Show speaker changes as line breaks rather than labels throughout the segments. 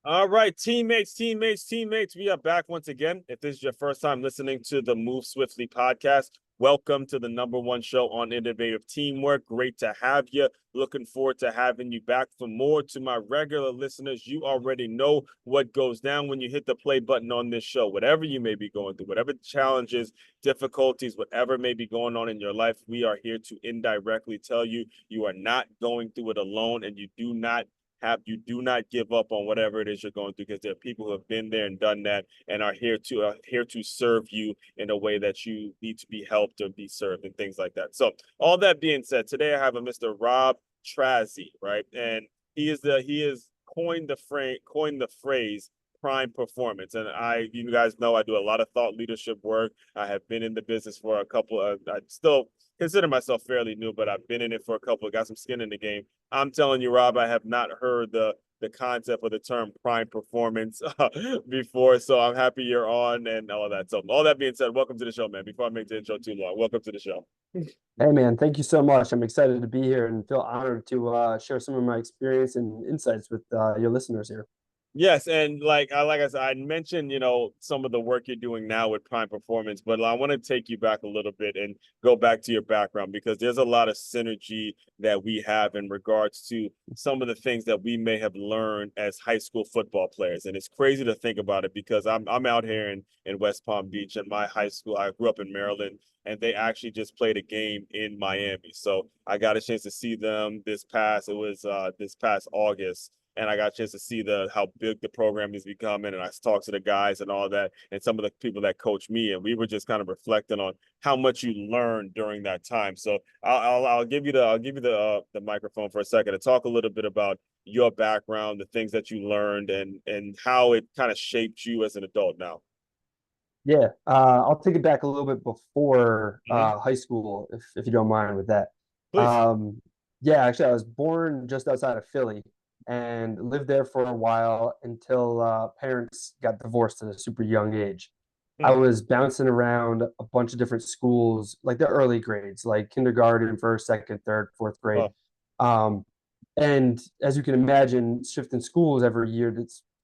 All right, teammates. We are back once again. If this is your first time listening to the Move Swiftly podcast, welcome to the number one show on innovative teamwork. Great to have you. Looking forward to having you back for more. To my regular listeners, you already know what goes down when you hit the play button on this show. Whatever you may be going through, whatever challenges, difficulties, whatever may be going on in your life, we are here to indirectly tell you you are not going through it alone, and you do not give up on whatever it is you're going through, because there are people who have been there and done that and are here to serve you in a way that you need to be helped or be served and things like that. So all that being said, today I have a Mr. Rob Tracz, right? And he is coined the phrase prime performance. And you guys know I do a lot of thought leadership work. I have been in the business for a couple of I still consider myself fairly new, but I've been in it for got some skin in the game. I'm telling you, Rob, I have not heard the concept of the term prime performance before, so I'm happy you're on and all of that. So all that being said, welcome to the show, man. Before I make the intro too long, welcome to the show.
Hey man, thank you so much. I'm excited to be here and feel honored to share some of my experience and insights with your listeners here.
Yes, and like I said, I mentioned, some of the work you're doing now with Prime Performance, but I want to take you back a little bit and go back to your background, because there's a lot of synergy that we have in regards to some of the things that we may have learned as high school football players. And it's crazy to think about it, because I'm out here in West Palm Beach, and my high school, I grew up in Maryland, and they actually just played a game in Miami. So I got a chance to see them this past August, and I got a chance to see how big the program is becoming. And I talked to the guys and all that, and some of the people that coach me, and we were just kind of reflecting on how much you learned during that time. So I'll give you the microphone for a second to talk a little bit about your background, the things that you learned, and how it kind of shaped you as an adult now.
Yeah, I'll take it back a little bit before
Mm-hmm.
high school, if you don't mind with that.
Please.
Um, yeah, actually, I was born just outside of Philly and lived there for a while until parents got divorced at a super young age. I
Hmm.
was bouncing around a bunch of different schools, like the early grades, like kindergarten, first, second, third, fourth grade.
Oh,
Um, and as you can imagine, shifting schools every year,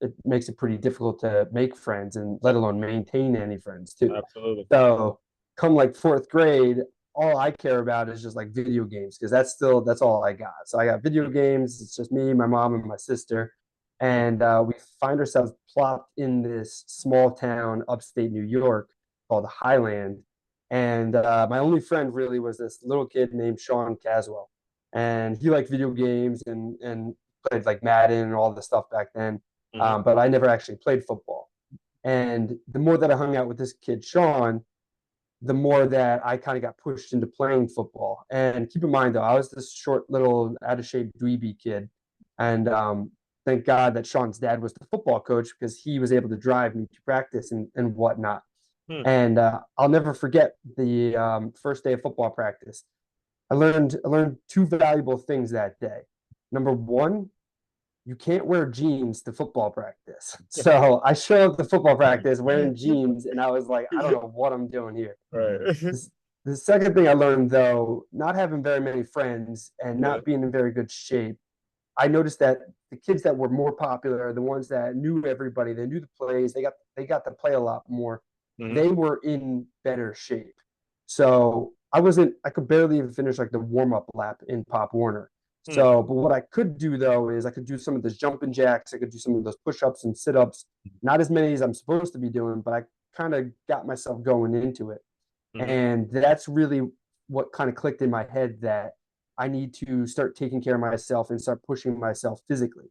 it makes it pretty difficult to make friends and let alone maintain any friends too.
absolutely.
So come like fourth grade, all I care about is just like video games, because that's all I got. So I got video games. It's just me, my mom, and my sister,
Hmm.
and we find ourselves plopped in this small town upstate New York called Highland. And my only friend really was this little kid named Sean Caswell, and he liked video games and played like Madden and all the stuff back then.
Hmm.
But I never actually played football. And the more that I hung out with this kid, Sean, the more that I kind of got pushed into playing football. And keep in mind, though, I was this short, little, out of shape, dweeby kid. And thank God that Sean's dad was the football coach, because he was able to drive me to practice and whatnot.
Hmm.
And I'll never forget the first day of football practice. I learned two valuable things that day. Number one, you can't wear jeans to football practice. So I show up to football practice wearing jeans, and I was like, I don't know what I'm doing here.
Right.
This, the second thing I learned, though, not having very many friends and
Right.
not being in very good shape, I noticed that the kids that were more popular, the ones that knew everybody, they knew the plays, they got to play a lot more,
Hmm.
they were in better shape. So I could barely even finish like the warm-up lap in Pop Warner.
Hmm.
So, but what I could do though is I could do some of those jumping jacks, I could do some of those push-ups and sit-ups, not as many as I'm supposed to be doing, but I kind of got myself going into it.
Hmm.
And that's really what kind of clicked in my head, that I need to start taking care of myself and start pushing myself physically.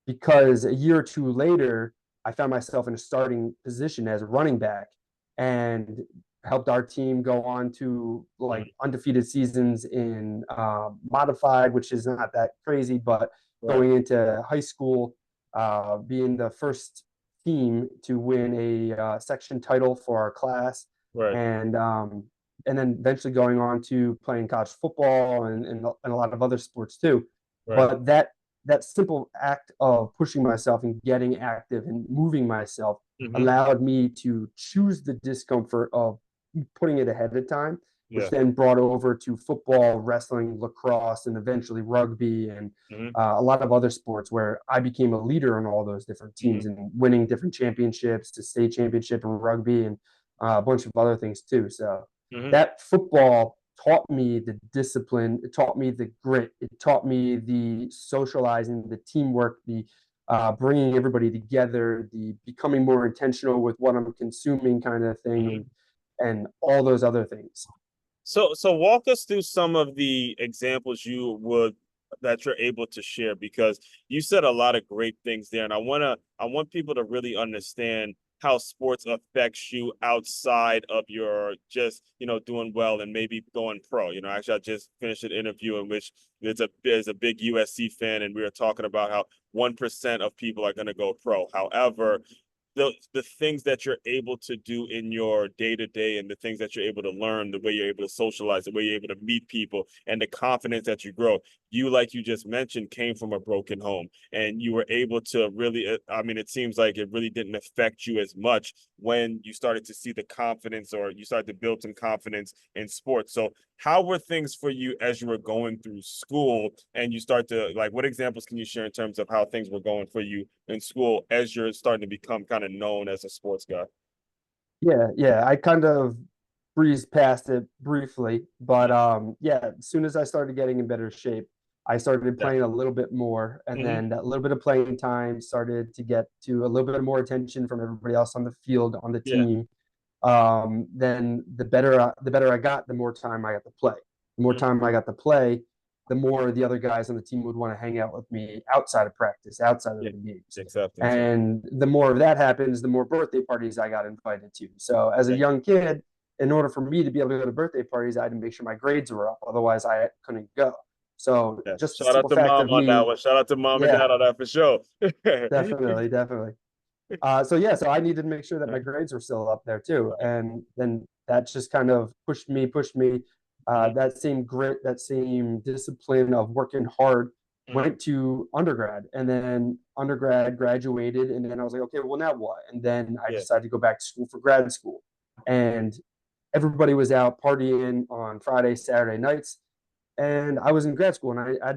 Because a year or two later, I found myself in a starting position as a running back and helped our team go on to like
Hmm.
undefeated seasons in modified, which is not that crazy, but
Right.
going into high school, being the first team to win a section title for our class,
Right.
and then eventually going on to playing college football and a lot of other sports too.
Right.
But that simple act of pushing myself and getting active and moving myself
Hmm.
allowed me to choose the discomfort of putting it ahead of time which
Yeah.
then brought over to football, wrestling, lacrosse, and eventually rugby and
Hmm.
a lot of other sports where I became a leader in all those different
Hmm.
teams and winning different championships, the state championship in rugby, and a bunch of other things too. So
Hmm.
that football taught me the discipline, it taught me the grit, it taught me the socializing, the teamwork, the bringing everybody together, the becoming more intentional with what I'm consuming kind of thing,
Hmm.
and all those other things.
So walk us through some of the examples that you're able to share, because you said a lot of great things there, and I want people to really understand how sports affects you outside of your just doing well and maybe going pro. Actually, I just finished an interview in which there's a big USC fan, and we were talking about how 1% of people are going to go pro. However, the things that you're able to do in your day to day, and the things that you're able to learn, the way you're able to socialize, the way you're able to meet people, and the confidence that you grow. You, like you just mentioned, came from a broken home, and you were able to really, I mean, it seems like it really didn't affect you as much when you started to see the confidence, or you started to build some confidence in sports. So how were things for you as you were going through school, and you start to, like, what examples can you share in terms of how things were going for you in school as you're starting to become kind of known as a sports guy?
Yeah, I kind of breezed past it briefly, but yeah, as soon as I started getting in better shape, I started
Yeah.
playing a little bit more, and
Hmm.
then that little bit of playing time started to get to a little bit more attention from everybody else on the field, on the
Yeah.
team. Then the better I got, the more time I got to play. The more
Hmm.
time I got to play, the more the other guys on the team would want to hang out with me outside of practice, outside
Yeah.
of the games.
Acceptance. Yeah.
And the more of that happens, the more birthday parties I got invited to. So as a
Yeah.
young kid, in order for me to be able to go to birthday parties, I had to make sure my grades were up. Otherwise, I couldn't go. So
Yeah.
just the
Shout out
simple
to
fact
mom
of
on that
me,
one. Shout out to mom and
yeah,
dad on that for sure.
definitely. So yeah, so I needed to make sure that my grades were still up there too,
Right.
and then that just kind of pushed me.
Mhm.
That same grit, that same discipline of working hard
Mhm.
went to undergrad, and then undergrad graduated, and then I was like, okay, well now what? And then I
Yeah.
decided to go back to school for grad school, and everybody was out partying on Friday, Saturday nights, and I was in grad school, and I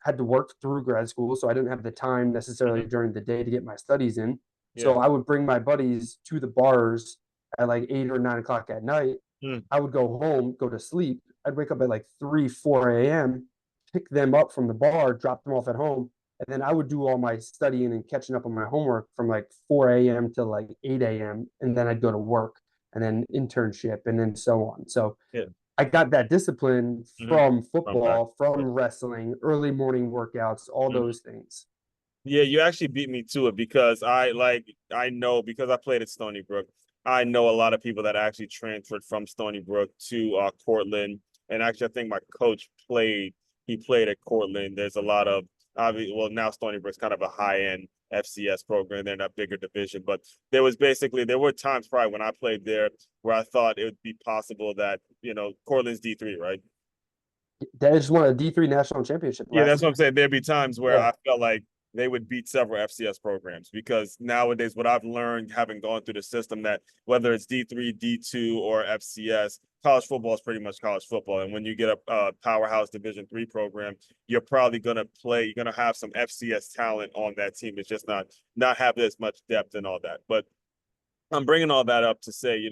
had to work through grad school, so I didn't have the time necessarily
Mhm.
during the day to get my studies in.
Yeah.
So I would bring my buddies to the bars at like 8 or 9 o'clock at night.
Mm.
I would go home, go to sleep. I'd wake up at like 3, 4 a.m., pick them up from the bar, drop them off at home, and then I would do all my studying and catching up on my homework from like 4 a.m. to like 8 a.m. And then I'd go to work and then internship and then so on. So
Yeah.
I got that discipline
Mhm.
from
From that.
football, from wrestling, early morning workouts, all
Mhm.
those things.
Yeah, you actually beat me to it, because I know, because I played at Stony Brook. I know a lot of people that actually transferred from Stony Brook to Cortland, and actually I think my coach played. He played at Cortland. There's a lot of obviously, well, now Stony Brook's kind of a high end FCS program. They're in a bigger division, but there were times probably when I played there where I thought it would be possible that Cortland's D3, right?
They just won a D3 national championship
Yeah,
last
that's what I'm
year.
saying. There'd be times where
Yeah.
I felt like they would beat several FCS programs, because nowadays, what I've learned having gone through the system, that whether it's D3, D2, or FCS, college football is pretty much college football. And when you get a powerhouse Division 3 program, you're gonna have some FCS talent on that team. It's just not have as much depth and all that. But I'm bringing all that up to say,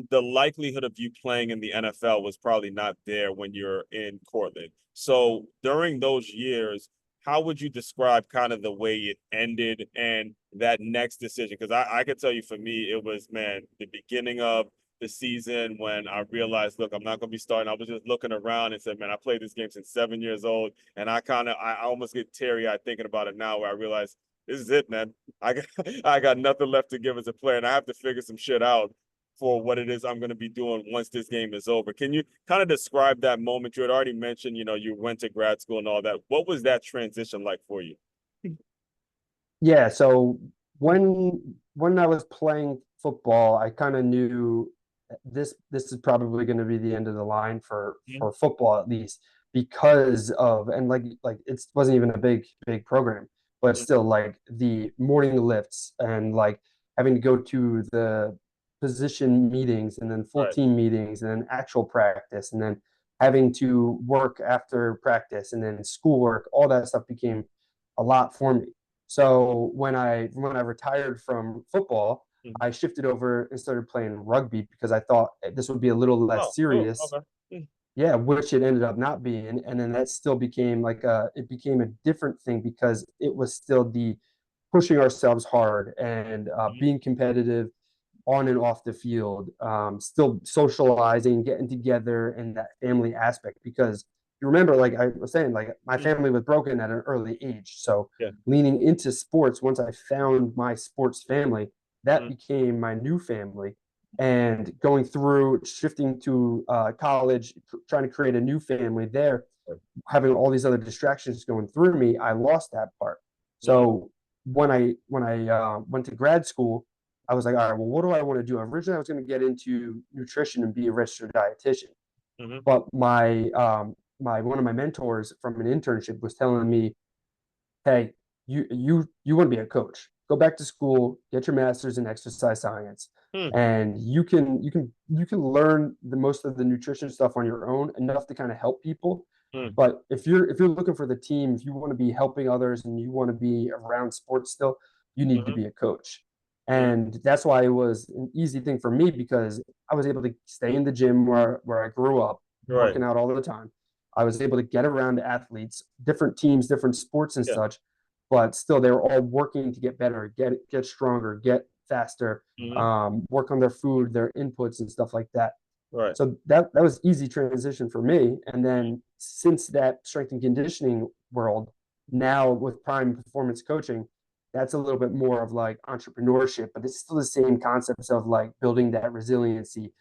the likelihood of you playing in the NFL was probably not there when you're in Cortland. So during those years, how would you describe kind of the way it ended and that next decision? Because I could tell you, for me, it was, man, the beginning of the season when I realized, look, I'm not going to be starting. I was just looking around and said, man, I played this game since 7 years old. And I almost get teary eyed thinking about it now, where I realize this is it, man. I got, I got nothing left to give as a player, and I have to figure some shit out for what it is I'm going to be doing once this game is over. Can you kind of describe that moment? You had already mentioned, you went to grad school and all that. What was that transition like for you?
Yeah. So when I was playing football, I kind of knew this is probably going to be the end of the line
Mhm.
for football at least because of and like it wasn't even a big program, but still like the morning lifts and like having to go to the position meetings and then full
Right.
team meetings and then actual practice and then having to work after practice and then schoolwork, all that stuff became a lot for me. So when I retired from football,
Mhm.
I shifted over and started playing rugby because I thought this would be a little
Oh,
less
cool.
serious.
Okay. Mm.
Yeah, which it ended up not being. And then that still became it became a different thing because it was still the pushing ourselves hard and
Mhm.
being competitive on and off the field, still socializing, getting together, and that family aspect. Because you remember, like I was saying, like my
Mhm.
family was broken at an early age. So
Yeah.
leaning into sports, once I found my sports family, that
Mhm.
became my new family. And going through shifting to college, trying to create a new family there, having all these other distractions going through me, I lost that part.
Mhm.
So when I went to grad school, I was like, all right, well, what do I want to do? Originally, I was going to get into nutrition and be a registered dietitian,
Mhm.
but my one of my mentors from an internship was telling me, hey, you want to be a coach? Go back to school, get your master's in exercise science,
Hmm.
and you can learn the most of the nutrition stuff on your own, enough to kind of help people.
Hmm.
But if you're looking for the team, if you want to be helping others and you want to be around sports still, you need to
Mhm.
be a coach.
Mhm.
And that's why it was an easy thing for me because I was able to stay in the gym where I grew up,
Right.
working out all the time. I was able to get around athletes, different teams, different sports and
Yeah.
such, but still they were all working to get better, get stronger, get faster,
Mhm.
work on their food, their inputs and stuff like that.
Right.
So that was easy transition for me. And then since that strength and conditioning world, now with prime performance coaching, that's a little bit more of like entrepreneurship, but it's still the same concepts of like building that resiliency,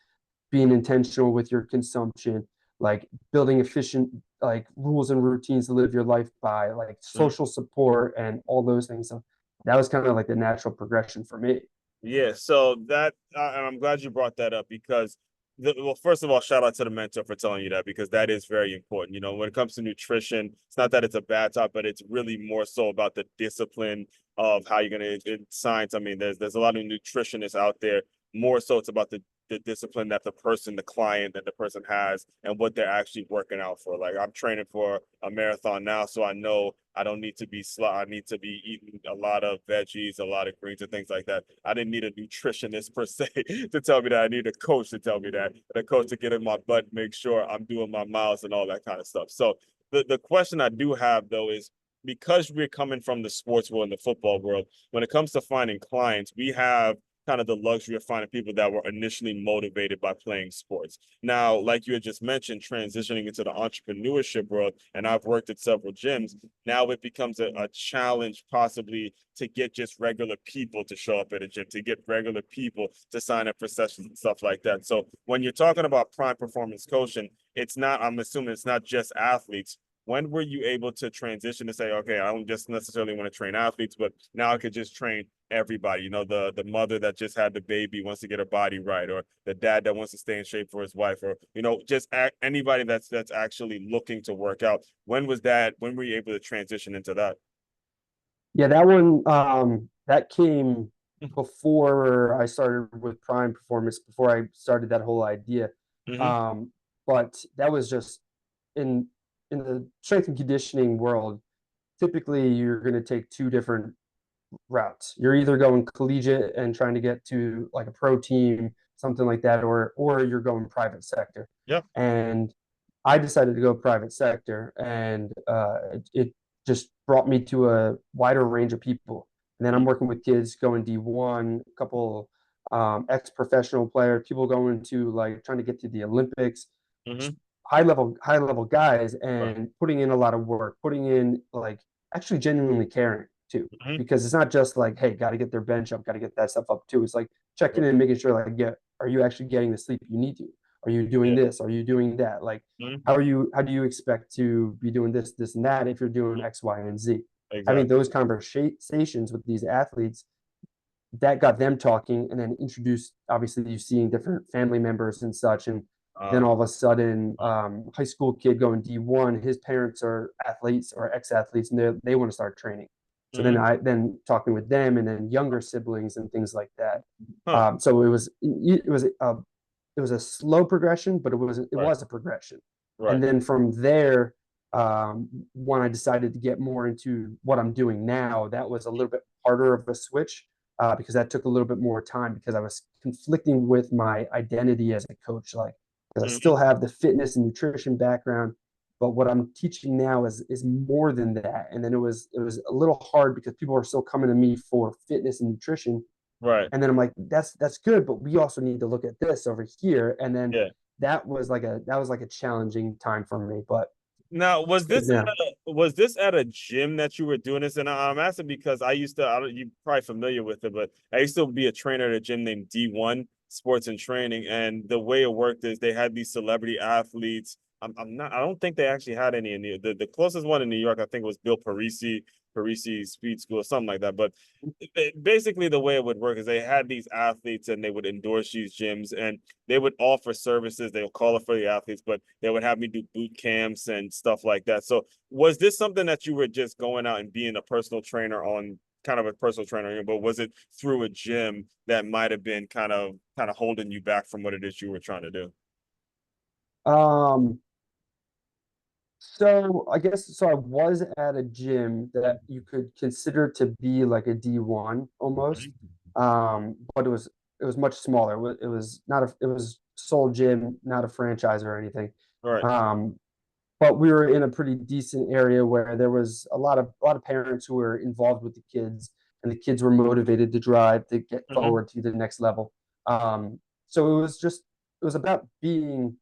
being intentional with your consumption, like building efficient like rules and routines to live your life by, like
Mhm.
social support and all those things. So that was kind of like the natural progression for me.
Yeah, so that and I'm glad you brought that up because well, first of all, shout out to the mentor for telling you that because that is very important. You know, when it comes to nutrition, it's not that it's a bad topic, but it's really more so about the discipline of how you're gonna in science. I mean, there's a lot of nutritionists out there. More so, it's about the discipline that the person, the client, that the person has, and what they're actually working out for. Like I'm training for a marathon now, so I know I don't need to be I need to be eating a lot of veggies, a lot of greens, and things like that. I didn't need a nutritionist per se to tell me that. I need a coach to tell me that. And a coach to get in my butt, make sure I'm doing my miles and all that kind of stuff. So the question I do have though is because we're coming from the sports world and the football world, when it comes to finding clients, we have kind of the luxury of finding people that were initially motivated by playing sports. Now, like you had just mentioned, transitioning into the entrepreneurship world, and I've worked at several gyms, now it becomes a challenge possibly to get just regular people to show up at a gym, to get regular people to sign up for sessions and stuff like that. So when you're talking about prime performance coaching, it's not, I'm assuming it's not just athletes. When were you able to transition to say, okay, I don't just necessarily want to train athletes, but now I could just train everybody? You know, the mother that just had the baby wants to get her body right, or the dad that wants to stay in shape for his wife, or you know, just anybody that's actually looking to work out. When was that? When were you able to transition into that?
Yeah, that one that came before I started with Prime Performance, before I started that whole idea.
Mm-hmm.
Um, but that was just in in the strength and conditioning world, typically you're going to take two different routes. You're either going collegiate and trying to get to like a pro team, something like that, or you're going private sector.
Yeah.
And I decided to go private sector, and it just brought me to a wider range of people. And then I'm working with kids going D1, a couple ex-professional players, people going to like trying to get to the Olympics,
Mm-hmm.
high level guys,
Right.
and putting in a lot of work, putting in like actually genuinely caring too,
Mm-hmm.
because it's not just like, hey, got to get their bench up, got to get that stuff up too. It's like checking
Right.
in, making sure like, yeah, are you actually getting the sleep you need to? Are you doing
Yeah.
this? Are you doing that? Like,
Mm-hmm.
how do you expect to be doing this and that if you're doing X, Y, and Z? Having
Exactly.
those conversations with these athletes, that got them talking, and then introduced, obviously you seeing different family members and such. And then
Uh,
all of a sudden, high school kid going D1, his parents are athletes or ex-athletes, and they want to start training. So then talking with them and then younger siblings and things like that.
Huh.
So it was a slow progression, but it
Right.
was a progression.
Right.
And then from there, when I decided to get more into what I'm doing now, that was a little bit harder of a switch because that took a little bit more time because I was conflicting with my identity as a coach. Like, because I still have the fitness and nutrition background, but what I'm teaching now is more than that. And then it was a little hard because people are still coming to me for fitness and nutrition,
Right.
and then I'm like, that's good, but we also need to look at this over here. And then
Yeah.
that was like a challenging time for me, but
Now,
it's good now.
was this at a gym that you were doing this? And I'm asking because I used to, I don't, you're probably familiar with it, but I used to be a trainer at a gym named D1 Sports and Training. And the way it worked is they had these celebrity athletes. I'm not, I don't think they actually had any in the closest one in New York, I think was Bill Parisi Speed School or something like that. But basically, the way it would work is they had these athletes and they would endorse these gyms and they would offer services. They would call it for the athletes, but they would have me do boot camps and stuff like that. So, was this something that you were just going out and being a personal trainer on? Kind of a personal trainer, but was it through a gym that might have been kind of holding you back from what it is you were trying to do?
Um, so I guess so I was at a gym that you could consider to be like a D1 almost. But it was much smaller. It was not a it was sole gym, not a franchise or anything.
All right.
Um, but we were in a pretty decent area where there was a lot of parents who were involved with the kids, and the kids were motivated to drive to get
Mm-hmm.
forward to the next level. So it was about being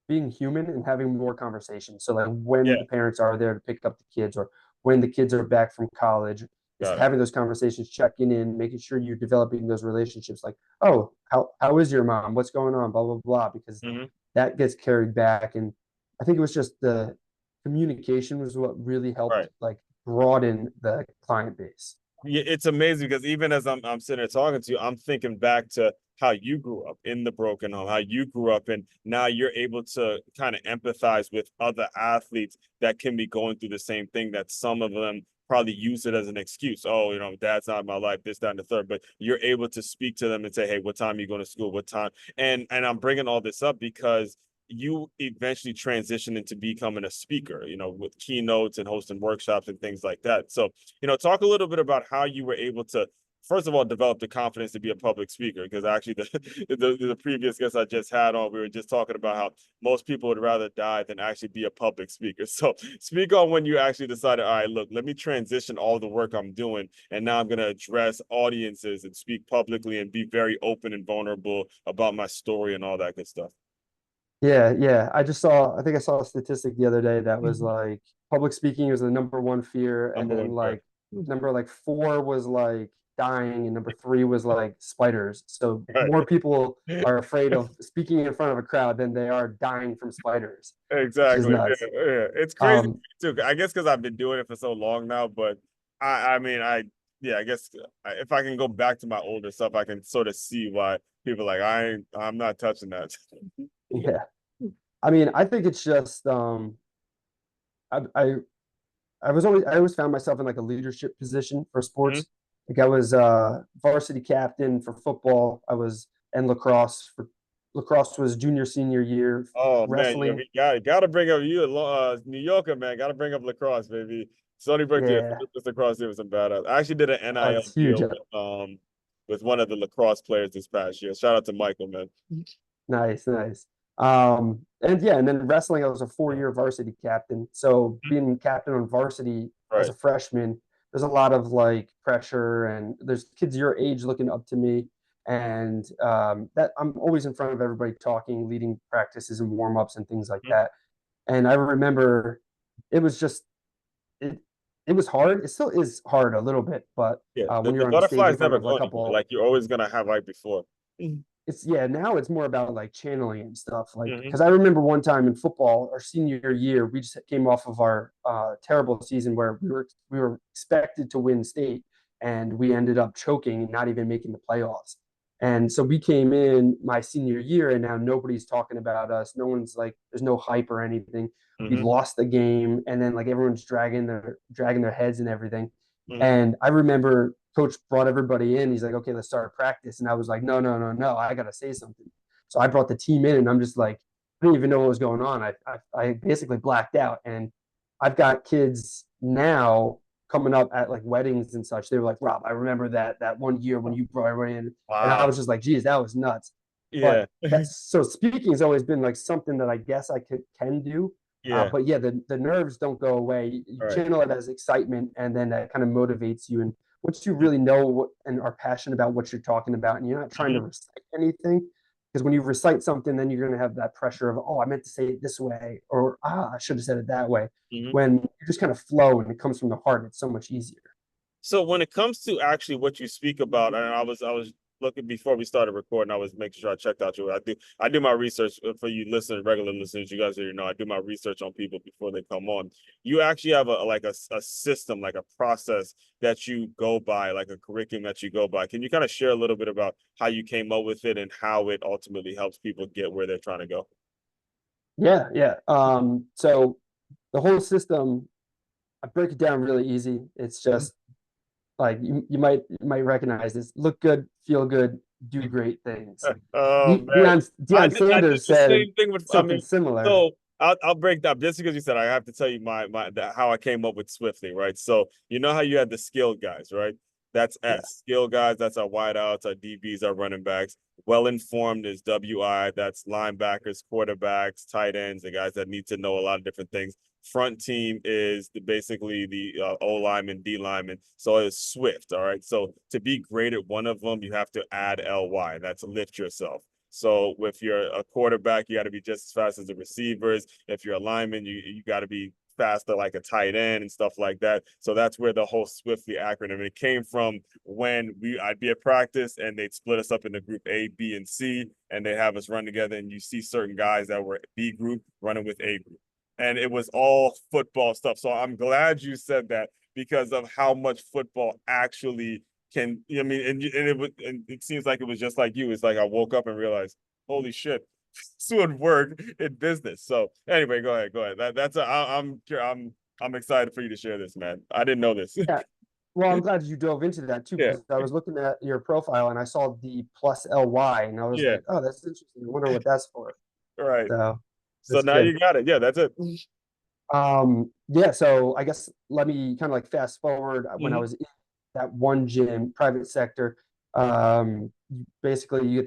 human and having more conversations. So like when
Yeah.
the parents are there to pick up the kids, or when the kids are back from college, is
Got it.
having those conversations, checking in, making sure you're developing those relationships. Like, oh, how is your mom? What's going on? Blah blah blah. Because
Mm-hmm.
that gets carried back, and I think it was just the communication was what really helped
Right.
like broaden the client base.
Yeah, it's amazing because even as I'm sitting there talking to you, I'm thinking back to how you grew up in the broken home, how you grew up, and now you're able to kind of empathize with other athletes that can be going through the same thing that some of them probably use it as an excuse. Oh, dad's not in my life, this, that, and the third. But you're able to speak to them and say, hey, what time are you going to school? What time? And I'm bringing all this up because you eventually transition into becoming a speaker, with keynotes and hosting workshops and things like that. So talk a little bit about how you were able to, first of all, develop the confidence to be a public speaker. Because actually, the previous guest I just had on, we were just talking about how most people would rather die than actually be a public speaker. So speak on when you actually decided, all right, look, let me transition all the work I'm doing, and now I'm going to address audiences and speak publicly and be very open and vulnerable about my story and all that good stuff.
Yeah, yeah. I think I saw a statistic the other day that was like public speaking was the number one fear, and
Number
then
one prayer.
like number like four was like dying, and number three was like spiders. So more
Right.
people are afraid of speaking in front of a crowd than they are dying from spiders, which is
Exactly. Yeah,
nuts.
yeah. It's crazy
Um,
too. I guess because I've been doing it for so long now, but I mean, yeah, I guess if I can go back to my older stuff, I can sort of see why people are like, I'm not touching that.
yeah. I mean, I think it's just I, I I always found myself in like a leadership position for
Mhm.
sports. Like I was varsity captain for football. I was and lacrosse was junior senior year.
Oh man,
Wrestling,
we gotta bring up you, New Yorker man. Gotta bring up lacrosse, baby. Sonny Brook did
yeah,
this lacrosse team was some badass. I actually did an NIL
it's huge.
deal with one of the lacrosse players this past year. Shout out to Michael, man.
Nice, nice. And yeah, and then wrestling, I was a 4 year varsity captain. So being captain on varsity as
Right.
a freshman, there's a lot of like pressure, and there's kids your age looking up to me. And that I'm always in front of everybody talking, leading practices and warm ups and things like
Mhm.
that. And I remember it was just it it was hard. It still is hard a little bit, but
Yeah,
when
the
you're on stage in
butterflies
front
never
of a
go anywhere.
couple,
Like you're always gonna have like before.
it's yeah, now it's more about like channeling and stuff. Like,
Hmm.
because I remember one time in football, our senior year, we just came off of our terrible season where we were expected to win state, and we ended up choking and not even making the playoffs. And so we came in my senior year, and now nobody's talking about us. No one's like, there's no hype or anything. We
Hmm.
lost the game, and then like everyone's dragging their heads and everything.
Mhm.
And I remember coach brought everybody in. He's like, okay, let's start practice. And I was like, no, no, no, no, I got to say something. So I brought the team in and I'm just like, I didn't even know what was going on. I basically blacked out. And I've got kids now coming up at like weddings and such. They were like, Rob, I remember that one year when you brought everybody in. And I
Wow.
was just like, geez, that was nuts.
Yeah.
But that's so speaking has always been like something that I guess I can do.
Yeah.
But yeah, the nerves don't go away. You
All right.
channel it as excitement, and then that kind of motivates you. And once you
Mhm.
really know what, and are passionate about what you're talking about, and you're not trying to
Mhm.
recite anything, because when you recite something, then you're going to have that pressure of, oh, I meant to say it this way, or I should have said it that way.
Mhm.
When you just kind of flow and it comes from the heart, it's so much easier.
So when it comes to actually what you speak about, and I was looking before we started recording, I was making sure I checked out your. I do my research for you listeners, regular listeners. You guys already know I do my research on people before they come on. You actually have a system, like a process that you go by, like a curriculum that you go by. Can you kind of share a little bit about how you came up with it and how it ultimately helps people get where they're trying to go?
Yeah, yeah. So the whole system, I break it down really easy. It's just like you might recognize this: look good, feel good, do great things.
Oh man,
Deion
I did
Sanders
the
said
same thing with. I
something
mean,
similar.
so I'll break down just because you said I have to tell you how I came up with Swiftly, right? So you know how you had the skilled guys, right? That's
Yeah,
S. Skill guys, that's our wideouts, our DBs, our running backs. Well informed is WI, that's linebackers, quarterbacks, tight ends, the guys that need to know a lot of different things. Front team is basically the O lineman, D lineman. So it's Swift. All right. So to be great at one of them, you have to add LY. That's lift yourself. So if you're a quarterback, you got to be just as fast as the receivers. If you're a lineman, you got to be faster like a tight end and stuff like that. So that's where the whole Swiftly acronym it came from. When I'd be at practice and they'd split us up into group A, B, and C, and they have us run together. And you see certain guys that were B group running with A group, and it was all football stuff. So I'm glad you said that because of how much football actually can. I mean, and it seems like it was just like you. It's like I woke up and realized, holy shit, this would work in business. So anyway, go ahead, go ahead. I'm excited for you to share this, man. I didn't know this.
yeah. Well, I'm glad you dove into that too,
Yeah,
because I was looking at your profile and I saw the plus LY, and I was
yeah,
like, oh, that's interesting. I wonder what that's for.
all right.
So
So
that's
now
good.
you got it. Yeah, that's it.
Yeah, so I guess let me kind of like fast forward when I
Mhm.
was in that one gym, private sector. Basically you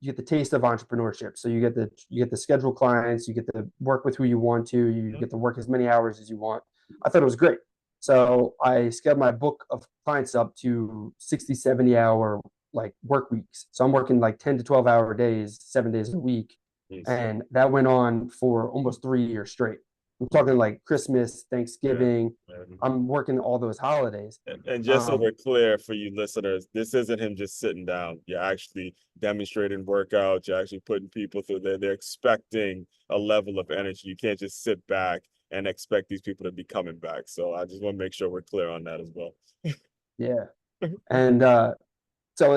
get the taste of entrepreneurship. So you get the scheduled clients, you get to work with who you want to, you get to work as many hours as you want. I thought it was great. So I scaled my book of clients up to 60, 70 hour like work weeks. So I'm working like 10 to 12 hour days, 7 days a week.
Yes.
And that went on for almost 3 years straight. I'm talking like Christmas,
Yeah.
Thanksgiving. I'm working all those holidays.
And just so
Um,
we're clear for you listeners, this isn't him just sitting down. You're actually demonstrating workouts. You're actually putting people through there. They're expecting a level of energy. You can't just sit back and expect these people to be coming back. So I just want to make sure we're clear on that as well.
yeah, and so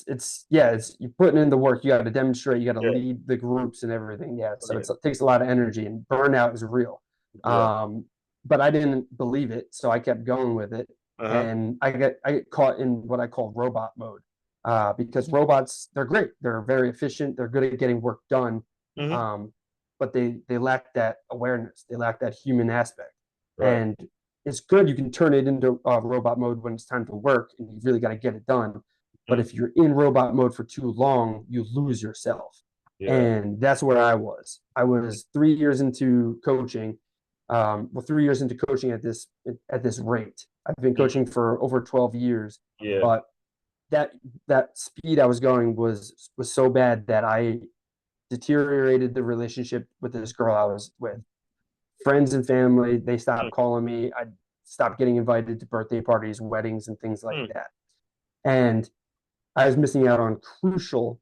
it's yeah, it's you're putting in the work. You got to demonstrate. You got to
Yeah.
lead the groups and everything. Yeah, so
Okay.
it takes a lot of energy, and burnout is real.
Yeah.
Um, but I didn't believe it, so I kept going with it,
Uh-huh.
and I get caught in what I call robot mode, because robots they're great. They're very efficient. They're good at getting work done,
Hmm.
um, but they lack that awareness. They lack that human aspect,
Right.
and it's good. You can turn it into robot mode when it's time to work, and you really got to get it done. But
Mhm.
if you're in robot mode for too long, you lose yourself.
Yeah.
And that's where I was. I was 3 years into coaching. Well, 3 years into coaching at this rate. I've been
Mhm.
coaching for over 12 years,
Yeah.
but that that speed I was going was so bad that I deteriorated the relationship with this girl I was with. Friends and family, they stopped calling me. I stopped getting invited to birthday parties, weddings, and things like
Mhm.
that. And I was missing out on crucial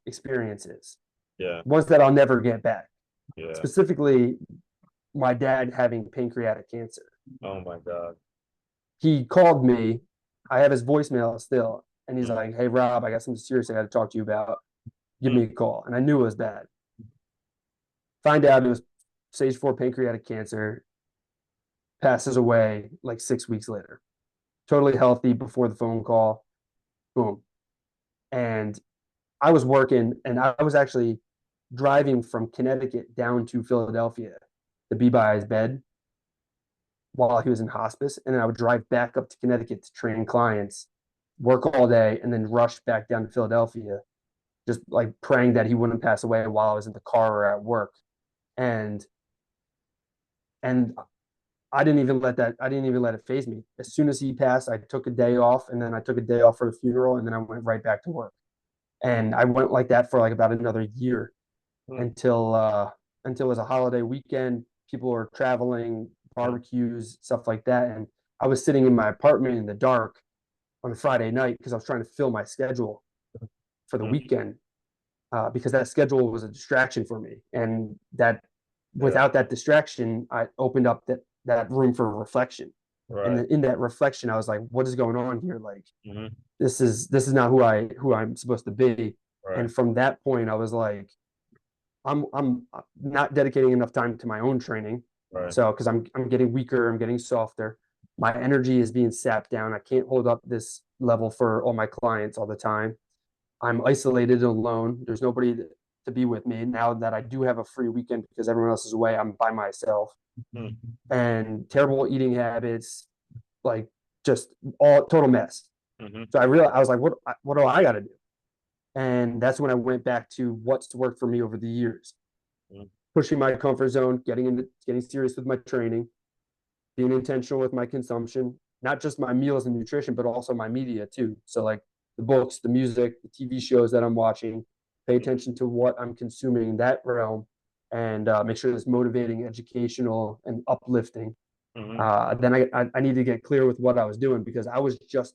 experiences,
Yeah.
ones that I'll never get back.
Yeah.
Specifically, my dad having pancreatic cancer.
Oh my God.
He called me. I have his voicemail still, and he's
Mhm.
like, "Hey Rob, I got something serious I got to talk to you about. Give
Mhm.
me a call." And I knew it was bad. Find out it was stage 4 pancreatic cancer. passes away like 6 weeks later. Totally healthy before the phone call. Boom. And I was working, and I was actually driving from Connecticut down to Philadelphia to be by his bed while he was in hospice. And then I would drive back up to Connecticut to train clients, work all day, and then rush back down to Philadelphia, just like praying that he wouldn't pass away while I was in the car or at work. And and I didn't even let it phase me. As soon as he passed, I took a day off, and then I took a day off for the funeral, and then I went right back to work. And I went like that for like about another year
Hmm.
until it was a holiday weekend. People were traveling, barbecues, stuff like that. And I was sitting in my apartment in the dark on a Friday night because I was trying to fill my schedule for the
Hmm.
weekend, because that schedule was a distraction for me. And that
Yeah.
without that distraction, I opened up that room for reflection. And
Right.
in that reflection, I was like, what is going on here? Like,
Hmm.
this is not who I'm supposed to be.
Right.
And from that point, I was like, I'm not dedicating enough time to my own training.
Right.
So because I'm getting weaker, I'm getting softer. My energy is being sapped down. I can't hold up this level for all my clients all the time. I'm isolated and alone. There's nobody to be with me. Now that I do have a free weekend because everyone else is away, I'm by myself.
Hmm.
And terrible eating habits, like just all total mess.
Hmm.
So I was like, what do I got to do? And that's when I went back to what's worked for me over the years,
Hmm.
pushing my comfort zone, getting serious with my training, being intentional with my consumption, not just my meals and nutrition, but also my media too. So like the books, the music, the TV shows that I'm watching, pay attention to what I'm consuming in that realm, and make sure it's motivating, educational, and uplifting.
Hmm.
Then I need to get clear with what I was doing because I was just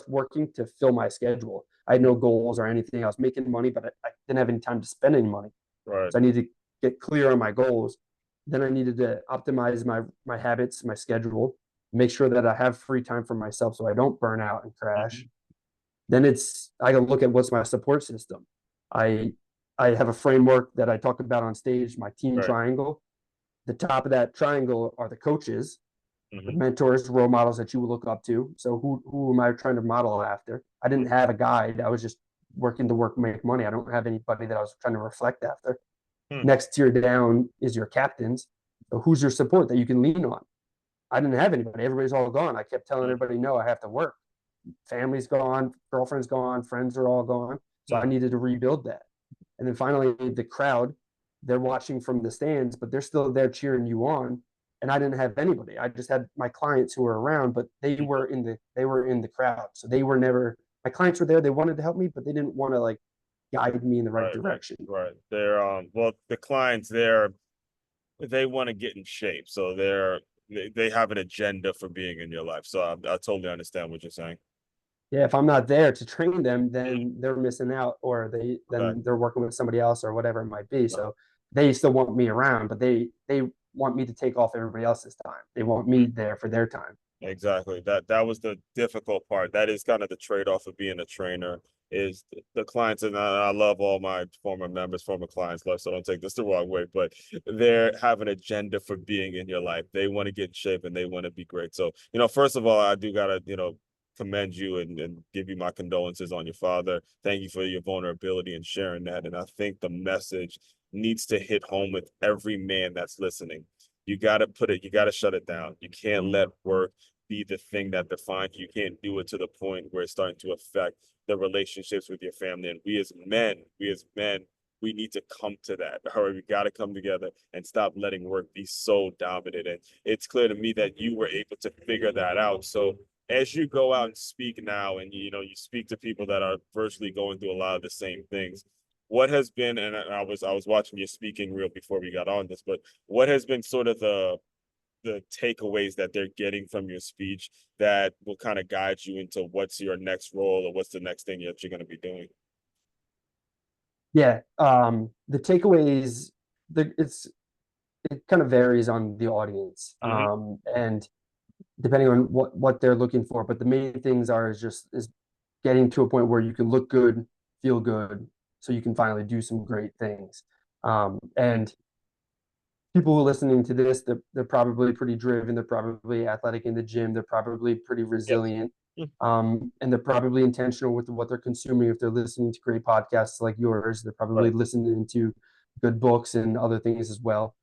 working to fill my schedule. I had no goals or anything. I was making money, but I didn't have any time to spend any money.
Right.
So I needed to get clear on my goals. Then I needed to optimize my habits, my schedule, make sure that I have free time for myself so I don't burn out and crash.
Hmm.
Then I can look at what's my support system. I I have a framework that I talk about on stage, my team
Right.
triangle. The top of that triangle are the coaches, the
Hmm.
mentors, role models that you would look up to. So who am I trying to model after? I didn't have a guide. I was just working to make money. I don't have anybody that I was trying to reflect after.
Hmm.
Next tier down is your captains. So who's your support that you can lean on? I didn't have anybody. Everybody's all gone. I kept telling everybody, no, I have to work. Family's gone, girlfriend's gone, friends are all gone. So I
Hmm.
needed to rebuild that. And then finally, the crowd, they're watching from the stands, but they're still there cheering you on. And I didn't have anybody. I just had my clients who were around, but they were in the crowd. So they were never my clients were there. They wanted to help me, but they didn't want to like guide me in the right
Right.
direction.
Right. They're well, the clients they want to get in shape, so they have an agenda for being in your life. So I totally understand what you're saying.
Yeah, if I'm not there to train them,
Mhm.
then they're missing out, or
Okay.
they're working with somebody else or whatever it might be.
No.
So they still want me around, but they want me to take off everybody else's time. They want me there for their time.
Exactly. That was the difficult part. That is kind of the trade-off of being a trainer is the clients, and I love all my former members, former clients love, so don't take this the wrong way, but they have an agenda for being in your life. They want to get in shape and they want to be great. So, first of all, I do gotta, commend you and give you my condolences on your father. Thank you for your vulnerability and sharing that. And I think the message needs to hit home with every man that's listening. You got to shut it down. You can't let work be the thing that defines you. You can't do it to the point where it's starting to affect the relationships with your family. And we as men, we need to come to that. All right, we got to come together and stop letting work be so dominant. And it's clear to me that you were able to figure that out. So as you go out and speak now, and you speak to people that are virtually going through a lot of the same things, what has been, and I was watching your speaking reel before we got on this, but what has been sort of the takeaways that they're getting from your speech that will kind of guide you into what's your next role or what's the next thing that you're going to be doing?
Yeah, the takeaways, it kind of varies on the audience,
Hmm.
and depending on what they're looking for. But the main things is getting to a point where you can look good, feel good, so you can finally do some great things. And people who are listening to this, they're probably pretty driven. They're probably athletic in the gym. They're probably pretty
Yes.
resilient.
Mm.
And they're probably intentional with what they're consuming. If they're listening to great podcasts like yours, they're probably
Right.
listening to good books and other things as well.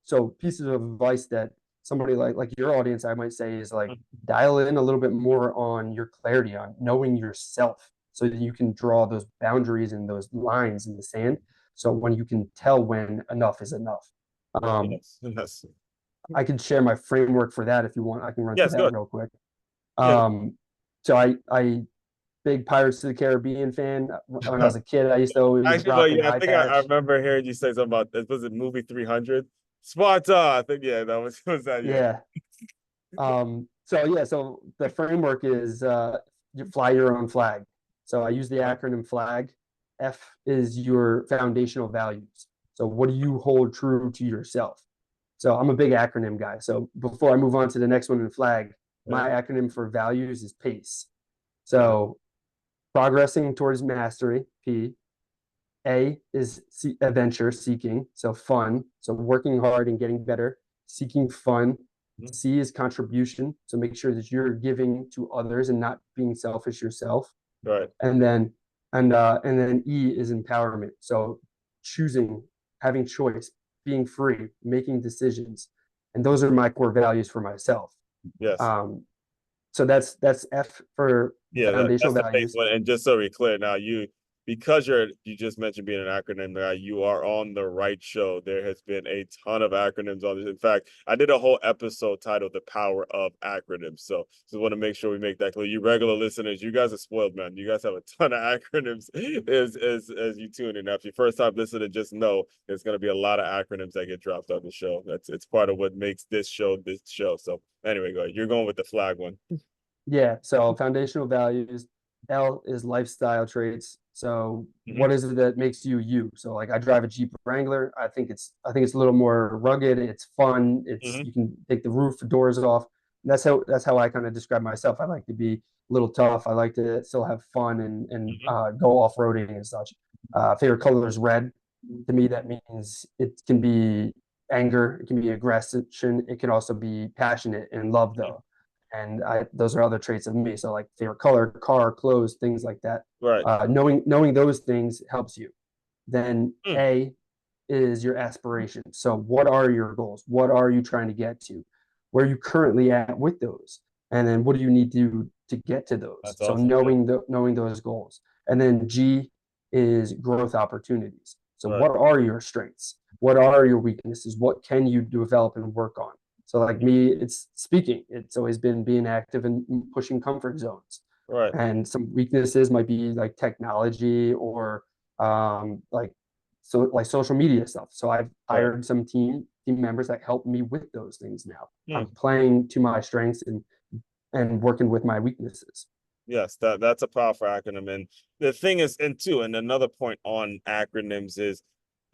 So pieces of advice that somebody like your audience, I might say, is like
Mm.
dial in a little bit more on your clarity, on knowing yourself, so that you can draw those boundaries and those lines in the sand. So when you can tell when enough is enough. Um,
Yes. Yes.
I can share my framework for that if you want. I can run through
Yes.
that
Good.
real quick.
Yeah.
So I big Pirates of the Caribbean fan. When I was a kid, I used to always
Actually,
rock
but
an
yeah, I
eye
think I
patch.
remember hearing you say something about this. Was it movie 300? Sparta. I think yeah, that was that. Yeah.
Yeah. So yeah, so the framework is you fly your own flag. So I use the
Uh-huh.
acronym FLAG. F is your foundational values. So what do you hold true to yourself? So I'm a big acronym guy. So before I move on to the next one in FLAG,
Yeah.
my acronym for values is PACE.
Uh-huh.
So progressing towards mastery, P. A is adventure, seeking, so fun, so working hard and getting better, seeking fun.
Mhm.
C is contribution, so make sure that you're giving to others and not being selfish yourself.
Right.
And then and then E is empowerment, so choosing, having choice, being free, making decisions, and those are my core values for myself.
Yes.
Um, so that's F for
Yeah,
foundational
that's the base
values.
one. And just so we're clear, now because you just mentioned being an acronym guy, you are on the right show. There has been a ton of acronyms on this. In fact, I did a whole episode titled "The Power of Acronyms." So just want to make sure we make that clear. You regular listeners, you guys are spoiled, man. You guys have a ton of acronyms as you tune in. Now, if your first time listening, just know there's going to be a lot of acronyms that get dropped on the show. It's part of what makes this show this show. So anyway, go ahead. You're going with the flag one.
Yeah, so foundational values. L is lifestyle traits. So
Mhm.
what is it that makes you you? So like I drive a Jeep Wrangler. I think it's a little more rugged. It's fun. It's
Mhm.
you can take the roof doors off. That's how I kind of describe myself. I like to be a little tough. I like to still have fun and
Mhm.
go off roading and such. Favorite color is red. To me, that means it can be anger, it can be aggression, it can also be passionate and love though. And those are other traits of me. So like favorite color, car, clothes, things like that.
Right.
Knowing those things helps you. Then
Mm.
A is your aspiration. So what are your goals? What are you trying to get to? Where are you currently at with those? And then what do you need to get to those?
That's
So
awesome. Yeah.
knowing those goals. And then G is growth opportunities. So
Right.
what are your strengths? What are your weaknesses? What can you develop and work on? So like me, it's speaking. It's always been being active and pushing comfort zones.
Right.
And some weaknesses might be like technology or like social media stuff. So I've
Right.
hired some team members that help me with those things now. I'm
Mm.
playing to my strengths and working with my weaknesses.
Yes, that's a powerful acronym. And the thing is, and another point on acronyms is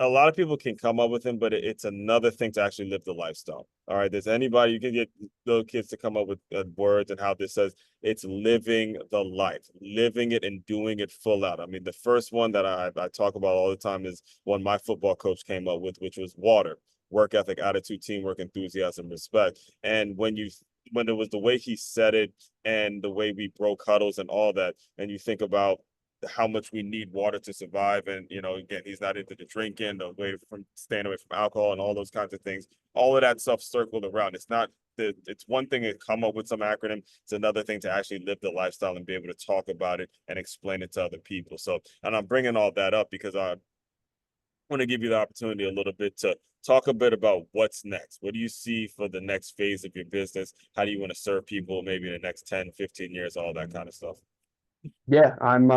a lot of people can come up with them, but it's another thing to actually live the lifestyle. All right, there's anybody you can get little kids to come up with words and how this says it's living the life, living it and doing it full out. I mean, the first one that I talk about all the time is one my football coach came up with, which was water, work ethic, attitude, teamwork, enthusiasm, respect. And when it was the way he said it and the way we broke huddles and all that, and you think about how much we need water to survive, and again, he's not into the drinking, the way from staying away from alcohol and all those kinds of things. All of that stuff circled around. It's one thing to come up with some acronym. It's another thing to actually live the lifestyle and be able to talk about it and explain it to other people. So, and I'm bringing all that up because I want to give you the opportunity a little bit to talk a bit about what's next. What do you see for the next phase of your business? How do you want to serve people maybe in the next 10, 15 years, all that kind of stuff?
Yeah, I'm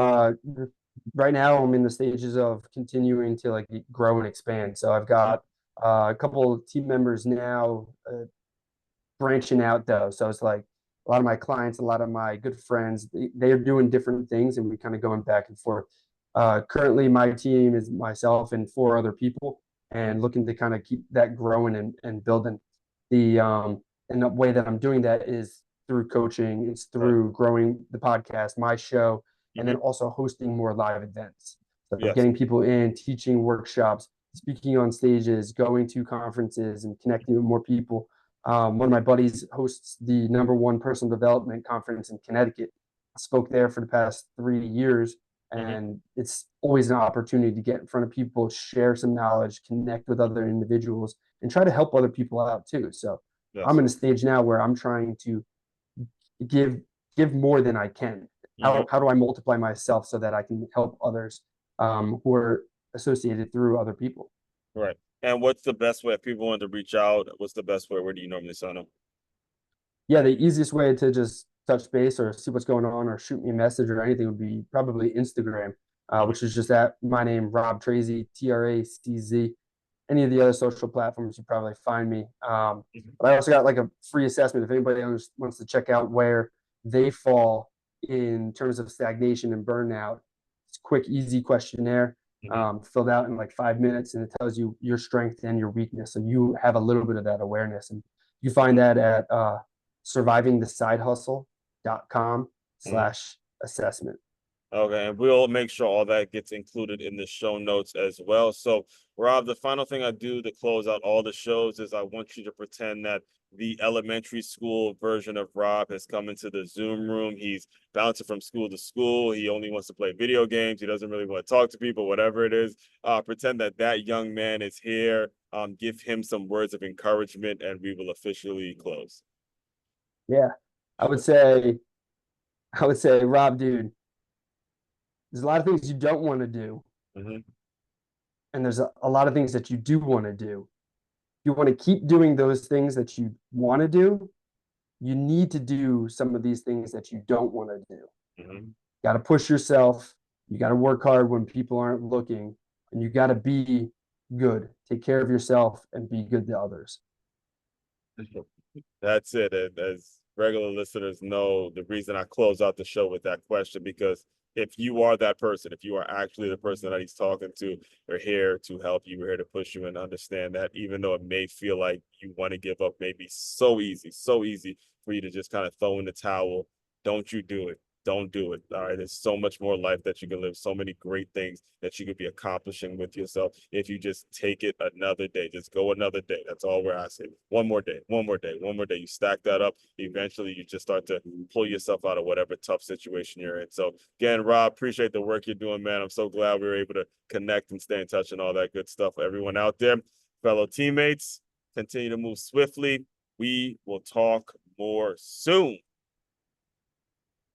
right now I'm in the stages of continuing to like grow and expand. So I've
Mhm.
got a couple of team members now branching out though. So it's like a lot of my clients, a lot of my good friends, they are doing different things and we kind of going back and forth. Currently, my team is myself and four other people, and looking to kind of keep that growing and building. And the way that I'm doing that is through coaching, it's
Right.
through growing the podcast, my show, and then
Hmm.
also hosting more live events. So
Yes.
getting people in, teaching workshops, speaking on stages, going to conferences, and connecting with more people. One of my buddies hosts the #1 personal development conference in Connecticut. I spoke there for the past 3 years, and it's always an opportunity to get in front of people, share some knowledge, connect with other individuals, and try to help other people out too. So I'm
Yes.
in a stage now where I'm trying to give more than I can. How do I multiply myself so that I can help others who are associated through other people?
Right. And what's the best way if people want to reach out? What's the best way? Where do you normally sign up?
Yeah, the easiest way to just touch base or see what's going on or shoot me a message or anything would be probably Instagram, which is just at my name, Rob Tracz, Tracz. Any of the other social platforms, you probably find me. But I also got like a free assessment if anybody wants to check out where they fall in terms of stagnation and burnout. It's a quick, easy questionnaire filled out in like 5 minutes, and it tells you your strength and your weakness. So you have a little bit of that awareness. And you find that at survivingthesidehustle.com/assessment.
Okay, and we'll make sure all that gets included in the show notes as well. So, Rob, the final thing I do to close out all the shows is I want you to pretend that the elementary school version of Rob has come into the Zoom room. He's bouncing from school to school. He only wants to play video games. He doesn't really want to talk to people, whatever it is. Pretend that that young man is here. Give him some words of encouragement, and we will officially close.
Yeah, I would say, Rob, dude, there's a lot of things you don't want to do,
Mm-hmm.
and there's a lot of things that you do want to do. You want to keep doing those things that you want to do. You need to do some of these things that you don't want to do.
Mm-hmm.
Got to push yourself. You got to work hard when people aren't looking, and you got to be good. Take care of yourself and be good to others.
That's it. And as regular listeners know, the reason I close out the show with that question, because if you are that person, if you are actually the person that he's talking to, we're here to help you. We're here to push you and understand that even though it may feel like you want to give up, maybe so easy for you to just kind of throw in the towel, don't you do it. Don't do it. All right. There's so much more life that you can live, so many great things that you could be accomplishing with yourself if you just take it another day. Just go another day. That's all we're asking. One more day, one more day, one more day. You stack that up. Eventually, you just start to pull yourself out of whatever tough situation you're in. So, again, Rob, appreciate the work you're doing, man. I'm so glad we were able to connect and stay in touch and all that good stuff. Everyone out there, fellow teammates, continue to move swiftly. We will talk more soon.